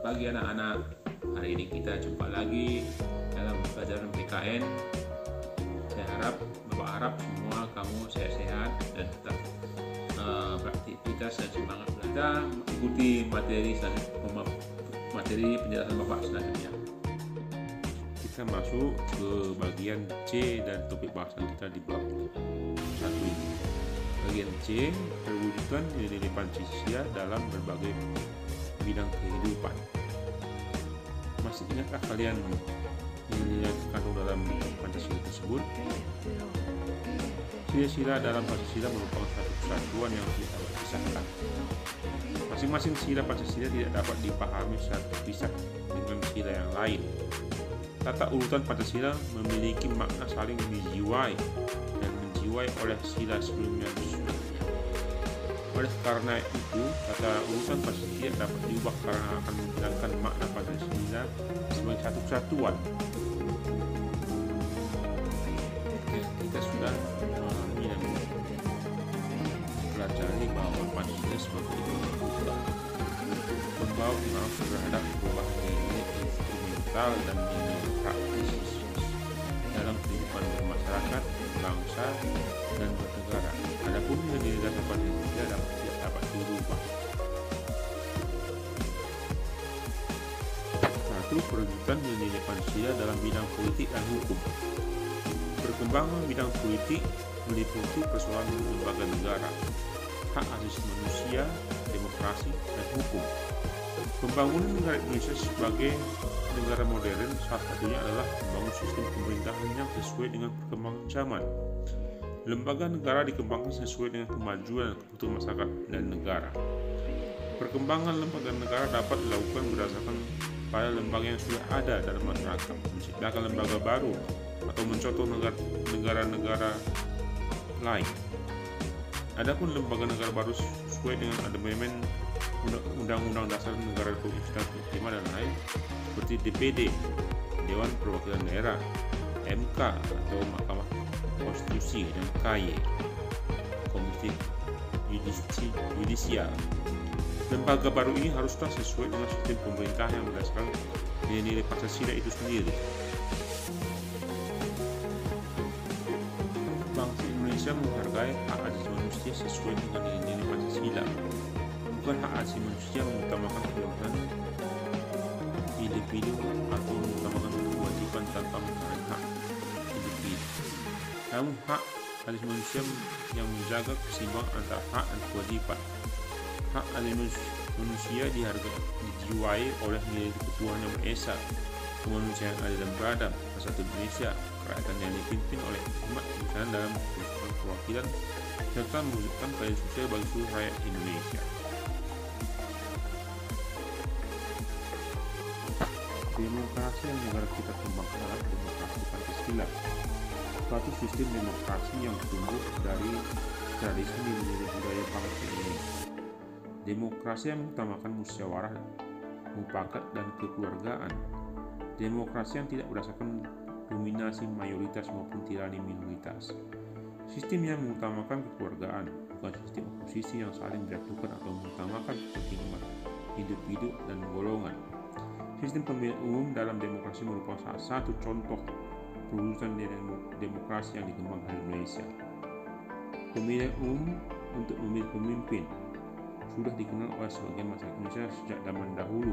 pagi anak-anak. Hari ini kita jumpa lagi dalam pelajaran PKN. Saya harap semua kamu sehat-sehat dan tetap beraktivitas dan semangat belajar, mengikuti materi penjelasan Bapak selanjutnya. Kita masuk ke bagian C dan topik bahasan kita di bab 1 ini. Bagian C, terwujudkan nilai-nilai Pancasila dalam berbagai bidang kehidupan. Masih ingatkah kalian nilai yang terkandung dalam Pancasila tersebut? Sila-sila dalam Pancasila merupakan satu kesatuan yang tidak dapat dipisahkan. Masing-masing sila Pancasila tidak dapat dipahami secara terpisah dengan sila yang lain. Tata urutan Pancasila memiliki makna saling dijiwai dan menjiwai oleh sila sebelumnya. Oleh karena itu, tata urutan Pancasila tidak dapat diubah karena akan menghilangkan makna Pancasila sebagai satu kesatuan. Kita sudah memahami dan mempelajari bahwa Pancasila sebagai ideologi bukan membawa pengaruh terhadap perubahan nilai instrumental dan nilai praktis dalam kehidupan bermasyarakat, bangsa, dan bernegara. Adapun nilai dasar Pancasila tidak dapat dirubah. 1. Perwujudan nilai Pancasila dalam bidang politik dan hukum. Perkembangan bidang politik meliputi persoalan lembaga negara, hak asasi manusia, demokrasi, dan hukum. Pembangunan negara Indonesia sebagai negara modern salah satunya adalah membangun sistem pemerintahan yang sesuai dengan perkembangan zaman. Lembaga negara dikembangkan sesuai dengan kemajuan dan kebutuhan masyarakat dan negara. Perkembangan lembaga negara dapat dilakukan berdasarkan pada lembaga yang sudah ada dalam masyarakat, menciptakan lembaga baru, atau mencontoh negara-negara lain. Adapun lembaga negara baru sesuai dengan amandemen Undang-Undang Dasar Negara Republik Indonesia 45 dan lain, seperti DPD, Dewan Perwakilan Daerah, MK atau Mahkamah Konstitusi, dan KY, Komisi Yudisial. Lembaga baru ini haruslah sesuai dengan sistem pemerintah yang berdasarkan nilai-nilai Pancasila itu sendiri. Bangsa Indonesia menghargai hak asasi manusia sesuai dengan nilai-nilai Pancasila. Bukan hak asasi manusia mengutamakan kebebasan individu atau mengutamakan kewajiban tanpa menghargai hak individu. Namun hak asasi manusia yang menjaga keseimbangan antara hak dan kewajiban. Hak asasi manusia dijiwai oleh nilai ketuhanan yang Maha Esa, kemanusiaan adil dan beradab, persatuan Indonesia, kerajaan yang dipimpin oleh hikmat kebijaksanaan dalam perwakilan, serta mewujudkan keadilan sosial bagi seluruh rakyat Indonesia. Demokrasi yang negara kita kembangkan adalah demokrasi Pancasila, suatu sistem demokrasi yang tumbuh dari tradisi nilai budaya bangsa Indonesia. Demokrasi yang mengutamakan musyawarah, mufakat, dan kekeluargaan. Demokrasi yang tidak berdasarkan dominasi mayoritas maupun tirani minoritas. Sistem yang mengutamakan kekeluargaan, bukan sistem oposisi yang saling menjatuhkan atau mengutamakan kepentingan individu dan golongan. Sistem pemilihan umum dalam demokrasi merupakan salah satu contoh perwujudan demokrasi yang dikembangkan di Indonesia. Pemilihan umum untuk memilih pemimpin sudah dikenal oleh sebagian masyarakat Indonesia sejak zaman dahulu.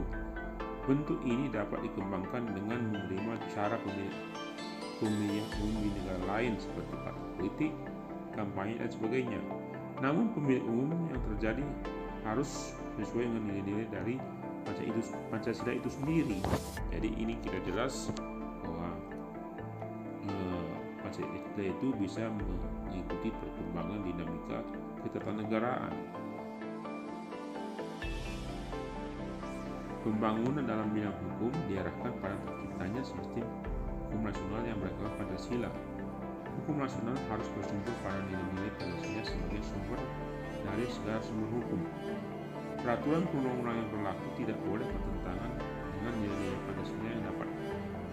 Bentuk ini dapat dikembangkan dengan menerima cara pemilihan umum di negara lain seperti partai politik, kampanye, dan sebagainya. Namun pemilihan umum yang terjadi harus sesuai dengan nilai-nilai dari Pancasila itu sendiri. Jadi ini kita jelas bahwa Pancasila itu bisa mengikuti perkembangan dinamika ketatanegaraan. Pembangunan dalam bidang hukum diarahkan pada terciptanya sistem hukum nasional yang berdasarkan Pancasila. Hukum nasional harus bersumber pada nilai-nilai Pancasila sebagai sumber dari segala sumber hukum. Peraturan perundang-undangan yang berlaku tidak boleh bertentangan dengan nilai-nilai Pancasila yang dapat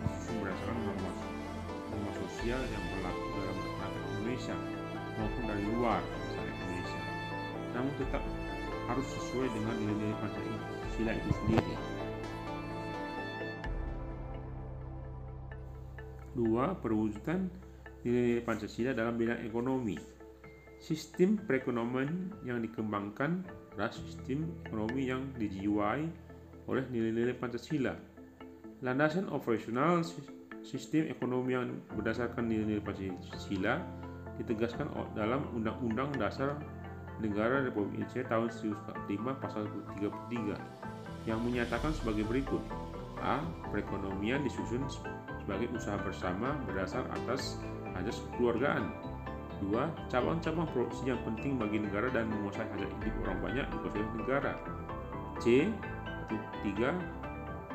disusun berdasarkan norma sosial yang berlaku dalam masyarakat Indonesia maupun dari luar masyarakat Indonesia. Namun tetap harus sesuai dengan nilai-nilai Pancasila itu sendiri. 2. Perwujudan nilai-nilai Pancasila dalam bidang ekonomi. Sistem perekonomian yang dikembangkan adalah sistem ekonomi yang dijiwai oleh nilai-nilai Pancasila. Landasan operasional sistem ekonomi yang berdasarkan nilai-nilai Pancasila ditegaskan dalam Undang-Undang Dasar Negara Republik Indonesia tahun 1945 pasal 33 yang menyatakan sebagai berikut. A. Perekonomian disusun sebagai usaha bersama berdasar atas azas kekeluargaan. 2. Cabang-cabang produksi yang penting bagi negara dan menguasai hajat hidup orang banyak dikuasai oleh negara. C. 3.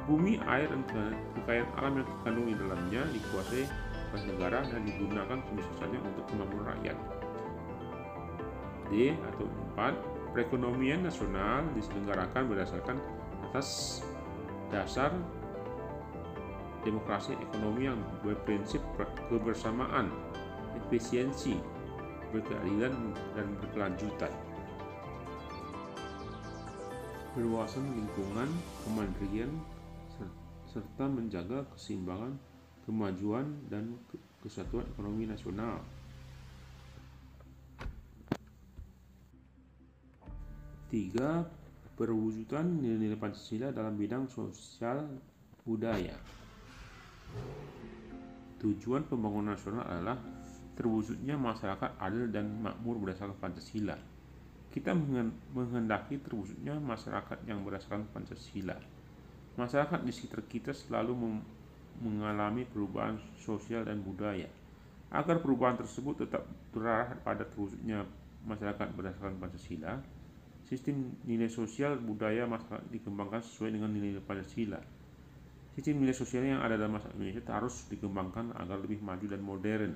Bumi, air, dan kekayaan alam yang terkandung di dalamnya dikuasai oleh negara dan digunakan sebesar-besarnya untuk kemakmuran rakyat. D. 4. Perekonomian nasional diselenggarakan berdasarkan atas dasar demokrasi ekonomi yang berprinsip kebersamaan, efisiensi, berkeadilan, dan berkelanjutan. Berwawasan lingkungan, kemandirian, serta menjaga keseimbangan, kemajuan, dan kesatuan ekonomi nasional. 3. Perwujudan nilai-nilai Pancasila dalam bidang sosial budaya. Tujuan pembangunan nasional adalah terwujudnya masyarakat adil dan makmur berdasarkan Pancasila. Kita menghendaki terwujudnya masyarakat yang berdasarkan Pancasila. Masyarakat di sekitar kita selalu mengalami perubahan sosial dan budaya. Agar perubahan tersebut tetap terarah pada terwujudnya masyarakat berdasarkan Pancasila, sistem nilai sosial budaya masyarakat dikembangkan sesuai dengan nilai Pancasila. Sistem nilai sosial yang ada dalam masyarakat Indonesia harus dikembangkan agar lebih maju dan modern.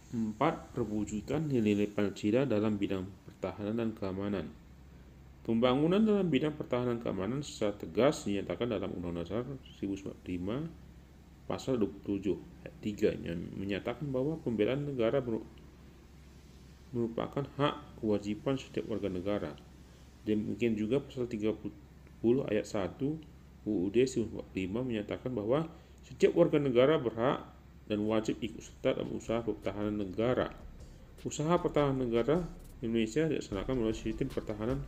Empat. Perwujudan nilai-nilai Pancasila dalam bidang pertahanan dan keamanan. Pembangunan dalam bidang pertahanan dan keamanan secara tegas dinyatakan dalam Undang-Undang Dasar 1945 pasal 27 ayat 3 yang menyatakan bahwa pembelaan negara merupakan hak kewajiban setiap warga negara. Demikian juga pasal 30 ayat 1 UUD 1945 menyatakan bahwa setiap warga negara berhak dan wajib ikut serta dalam usaha pertahanan negara. Usaha pertahanan negara Indonesia dilaksanakan melalui sistem pertahanan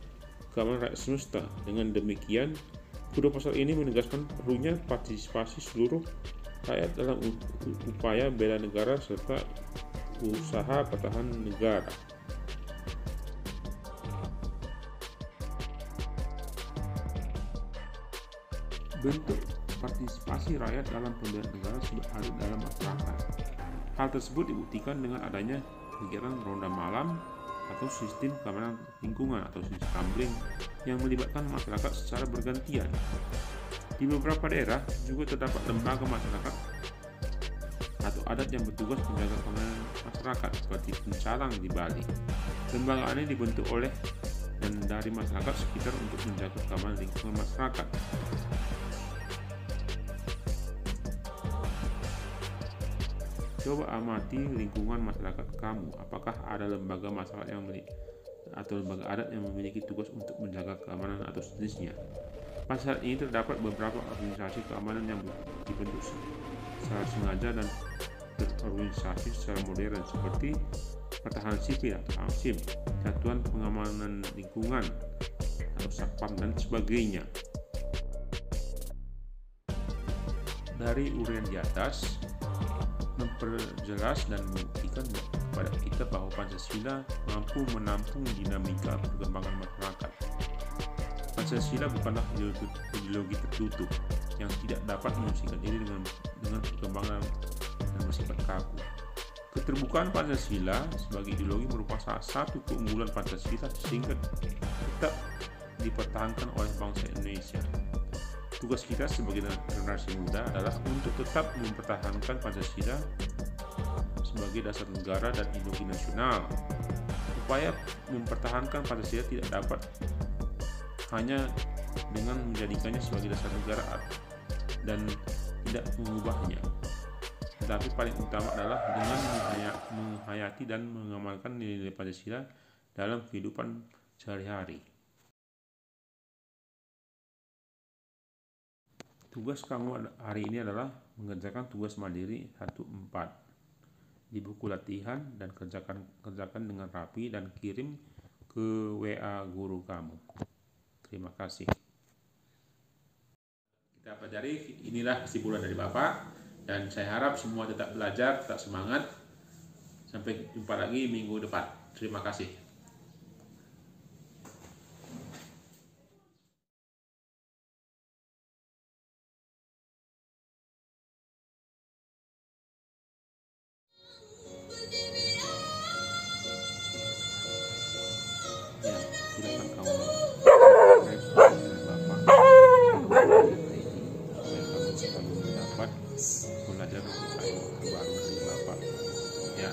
keamanan rakyat semesta. Dengan demikian, kedua pasal ini menegaskan perlunya partisipasi seluruh rakyat dalam upaya bela negara serta usaha pertahanan negara. Bentuk partisipasi rakyat dalam pembelaan negara sudah ada dalam masyarakat. Hal tersebut dibuktikan dengan adanya kegiatan ronda malam atau sistem keamanan lingkungan atau sistem kamling yang melibatkan masyarakat secara bergantian. Di beberapa daerah juga terdapat lembaga masyarakat atau adat yang bertugas menjaga keamanan masyarakat seperti pencalang di Bali. Lembaga ini dibentuk oleh dan dari masyarakat sekitar untuk menjaga keamanan lingkungan masyarakat. Coba amati lingkungan masyarakat kamu. Apakah ada lembaga masyarakat atau lembaga adat yang memiliki tugas untuk menjaga keamanan atau sejenisnya? Pada saat ini terdapat beberapa organisasi keamanan yang dibentuk secara sengaja dan terorganisasi secara modern seperti Pertahanan Sipil atau ANSIM, Satuan Pengamanan Lingkungan atau Satpam dan sebagainya. Dari uraian di atas memperjelas dan membuktikan kepada kita bahwa Pancasila mampu menampung dinamika perkembangan masyarakat. Pancasila bukanlah ideologi tertutup yang tidak dapat menyucikan diri dengan perkembangan dan bersifat kaku. Keterbukaan Pancasila sebagai ideologi merupakan salah satu keunggulan Pancasila sehingga tetap dipertahankan oleh bangsa Indonesia. Tugas kita sebagai generasi muda adalah untuk tetap mempertahankan Pancasila sebagai dasar negara dan ideologi nasional. Upaya mempertahankan Pancasila tidak dapat hanya dengan menjadikannya sebagai dasar negara dan tidak mengubahnya, tetapi paling utama adalah dengan menghayati dan mengamalkan nilai-nilai Pancasila dalam kehidupan sehari-hari. Tugas kamu hari ini adalah mengerjakan tugas mandiri 1/4 di buku latihan dan kerjakan dengan rapi dan kirim ke WA guru kamu. Terima kasih. Kita pelajari, inilah kesimpulan dari Bapak, dan saya harap semua tetap belajar, tetap semangat. Sampai jumpa lagi minggu depan. Terima kasih. Ya, silakan kamu subscribe channel Bapak supaya kamu selalu mendapat belajar ilmu baru dari Bapak. Ya.